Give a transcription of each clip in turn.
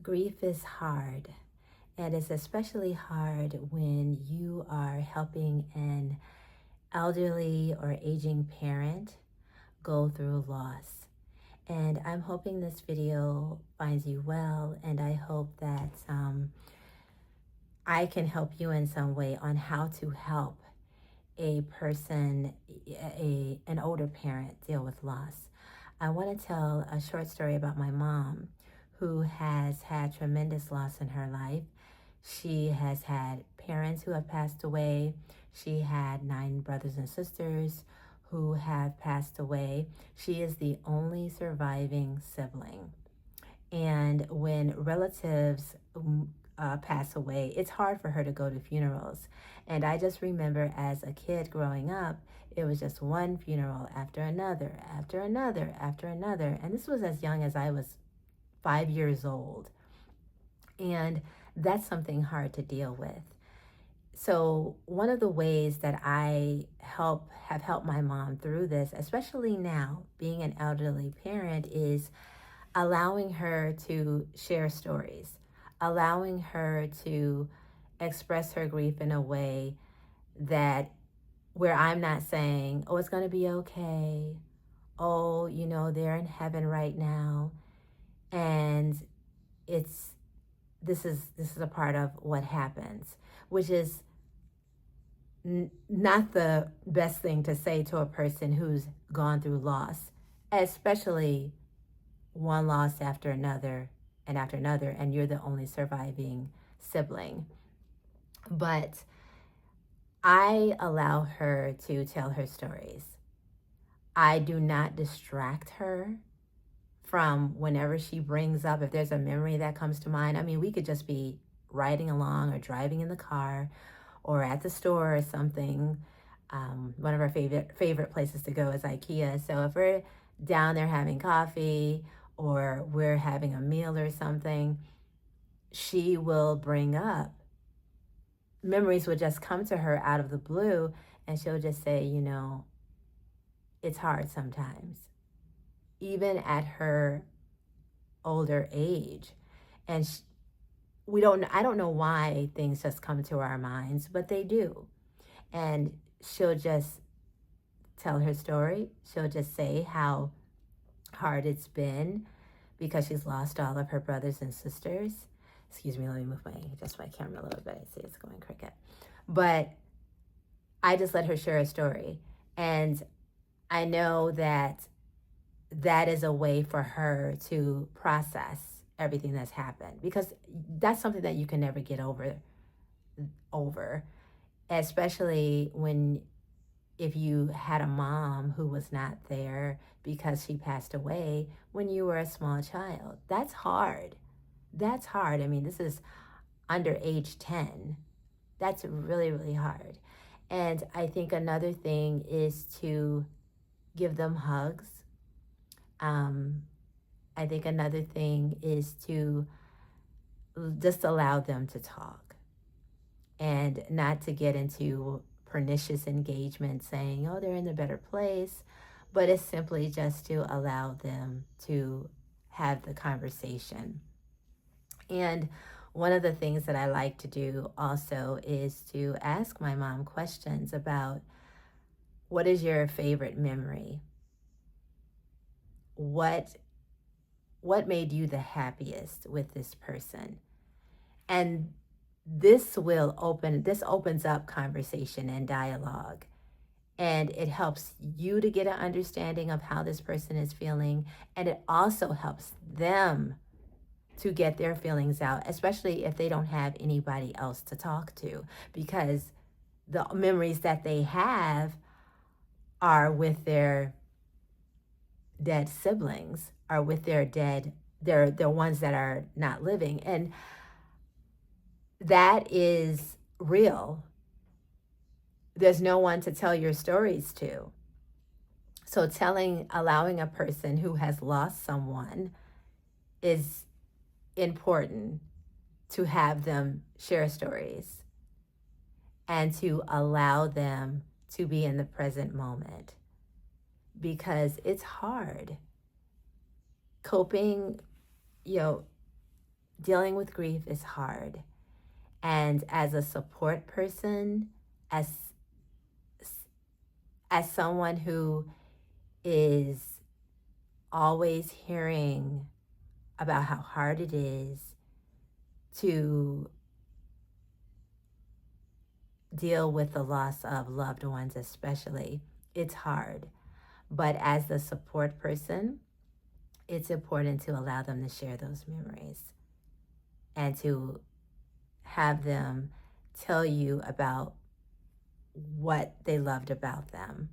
Grief is hard, and it's especially hard when you are helping an elderly or aging parent go through loss. And I'm hoping this video finds you well, and I hope that I can help you in some way on how to help a person, an older parent, deal with loss. I want to tell a short story about my mom, who has had tremendous loss in her life. She has had parents who have passed away. She had 9 brothers and sisters who have passed away. She is the only surviving sibling. And when relatives pass away, it's hard for her to go to funerals. And I just remember as a kid growing up, it was just one funeral after another, after another, after another. And this was as young as I was 5 years old. And that's something hard to deal with. So one of the ways that I have helped my mom through this, especially now being an elderly parent, is allowing her to share stories, allowing her to express her grief in a way that where I'm not saying, oh, it's going to be okay. Oh, they're in heaven right now. And it's this is a part of what happens, which is not the best thing to say to a person who's gone through loss, especially one loss after another and after another, and you're the only surviving sibling. But I allow her to tell her stories. I do not distract her from whenever she brings up, if there's a memory that comes to mind. I mean, we could just be riding along or driving in the car or at the store or something. One of our favorite places to go is IKEA. So if we're down there having coffee or we're having a meal or something, she will bring up memories, would just come to her out of the blue, and she'll just say, it's hard sometimes, even at her older age. And I don't know why things just come to our minds, but they do. And she'll just tell her story. She'll just say how hard it's been because she's lost all of her brothers and sisters. Excuse me, let me move my camera a little bit. I see it's going crooked. But I just let her share a story. And I know that is a way for her to process everything that's happened, because that's something that you can never get over, especially if you had a mom who was not there because she passed away when you were a small child. That's hard. I mean, this is under age 10. That's really, really hard. And I think another thing is to give them hugs. I think another thing is to just allow them to talk and not to get into pernicious engagement saying, oh, they're in a better place, but it's simply just to allow them to have the conversation. And one of the things that I like to do also is to ask my mom questions about, what is your favorite memory? What made you the happiest with this person? And this opens up conversation and dialogue. And it helps you to get an understanding of how this person is feeling. And it also helps them to get their feelings out, especially if they don't have anybody else to talk to, because the memories that they have are with their dead siblings, are with their dead, they're ones that are not living. And that is real. There's no one to tell your stories to. So allowing a person who has lost someone is important, to have them share stories and to allow them to be in the present moment, because it's hard coping. dealing with grief is hard. And as a support person, as as someone who is always hearing about how hard it is to deal with the loss of loved ones, especially, it's hard. But as the support person, it's important to allow them to share those memories and to have them tell you about what they loved about them.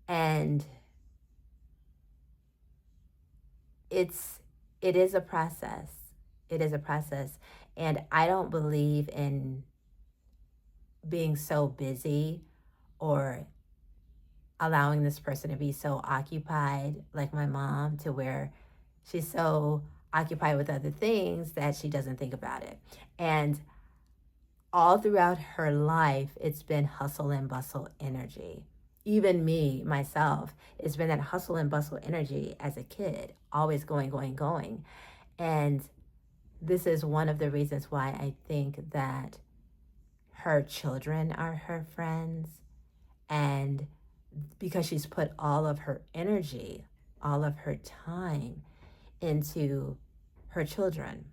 And it's it is a process. It is a process. And I don't believe in being so busy or allowing this person to be so occupied, like my mom, to where she's so occupied with other things that she doesn't think about it. And all throughout her life, it's been hustle and bustle energy. Even me, myself, it's been that hustle and bustle energy as a kid, always going, going, going. And this is one of the reasons why I think that her children are her friends. And because she's put all of her energy, all of her time into her children.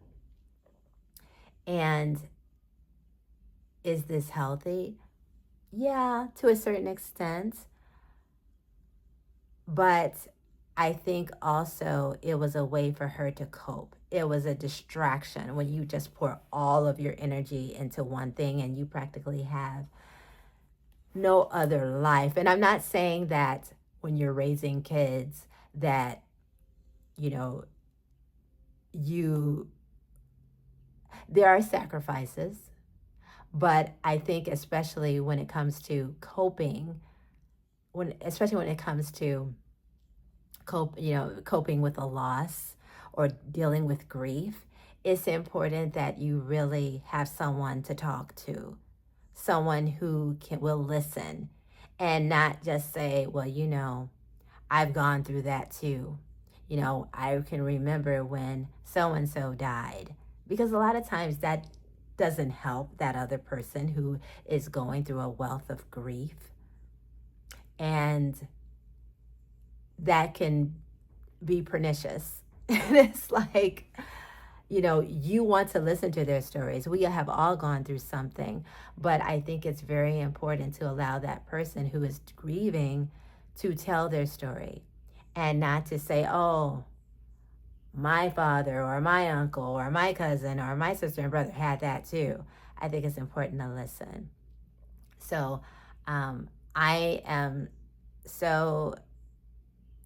And is this healthy? Yeah, to a certain extent. But I think also it was a way for her to cope. It was a distraction when you just pour all of your energy into one thing and you practically have no other life. And I'm not saying that when you're raising kids that, you know, there are sacrifices, but I think especially when it comes to coping, especially when it comes to coping with a loss or dealing with grief, it's important that you really have someone to talk to, someone who will listen and not just say, well, I've gone through that too. I can remember when so and so died, because a lot of times that doesn't help that other person who is going through a wealth of grief. And that can be pernicious. It's like, you want to listen to their stories. We have all gone through something, but I think it's very important to allow that person who is grieving to tell their story and not to say, oh, my father or my uncle or my cousin or my sister and brother had that too. I think it's important to listen. So I am so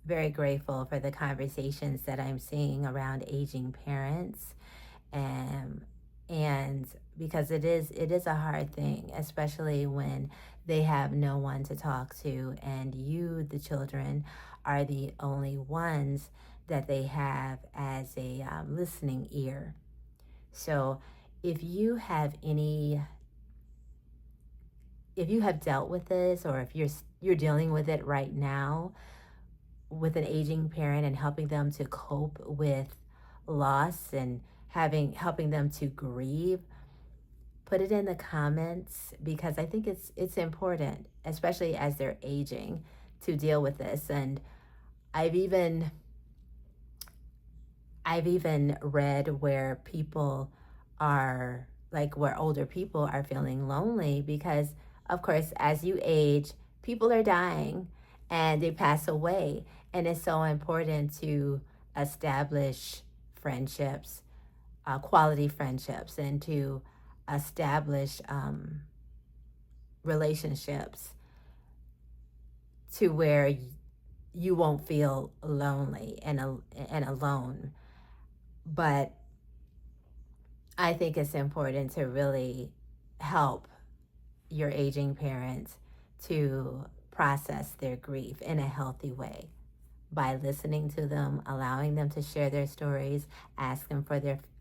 very grateful for the conversations that I'm seeing around aging parents, and because it is a hard thing, especially when they have no one to talk to, and you, the children, are the only ones that they have as a listening ear. So if you have dealt with this, or if you're dealing with it right now with an aging parent and helping them to cope with loss and helping them to grieve, put it in the comments, because I think it's important, especially as they're aging, to deal with this. And I've even read where people are like, where older people are feeling lonely because, of course, as you age, people are dying and they pass away. And it's so important to establish friendships, quality friendships, and to establish relationships to where you won't feel lonely and alone. But I think it's important to really help your aging parents to process their grief in a healthy way by listening to them, allowing them to share their stories, ask them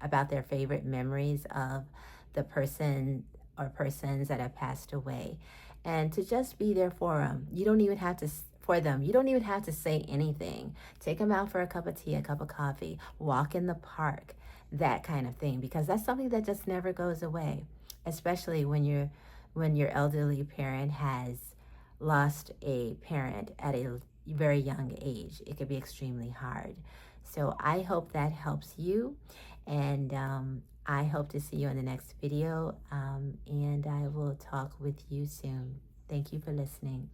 about their favorite memories of the person or persons that have passed away, and to just be there for them. You don't even have to for them. You don't even have to say anything. Take them out for a cup of tea, a cup of coffee, walk in the park, that kind of thing, because that's something that just never goes away, especially when your elderly parent has lost a parent at a very young age. It could be extremely hard. So I hope that helps you, and I hope to see you in the next video, and I will talk with you soon. Thank you for listening.